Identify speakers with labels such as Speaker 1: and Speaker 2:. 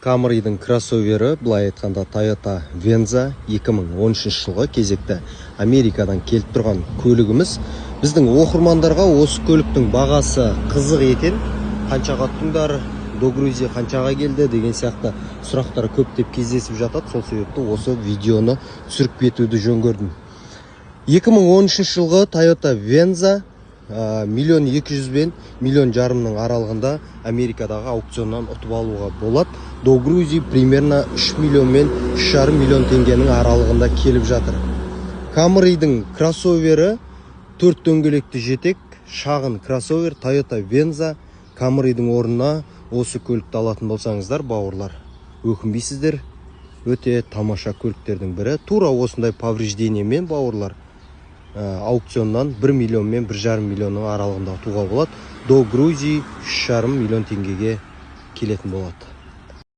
Speaker 1: Camry'дің кроссовері, былай айтқанда Toyota Venza 2013 жылғы кезекті Америкадан келіп тұрған көлігіміз. Біздің оқырмандарға осы көліктің бағасы қызық екен. Қаншаға тұңдар, до Грузия қаншаға келді деген сияқты сұрақтар көптеп кездесіп жатады. Сол себепті осы видеоны түсіріп кетуді жөн көрдім. 2013 жылғы Toyota Venza 1,2 бен 1,5 миллионның аралығында Америкадағы аукционнан ұтып алуға болады. До Грузия примерно 3 миллион мен 3,5 миллион теңгенің аралығында келіп жатыр. Camry'дің кроссовері 4 дөңгелекті жетек, шағын кроссовер Toyota Venza. Camry'дің орнына осы көлікті алатын болсаңыздар, бауырлар, өкінбейсіздер. Өте тамаша көліктердің бірі. Тура осындай повреждениемен, бауырлар, аукционнан 1 миллион мен 1,5 миллионның аралығында ұтуға болады. До Грузия 3,5 миллион теңгеге келетін болады.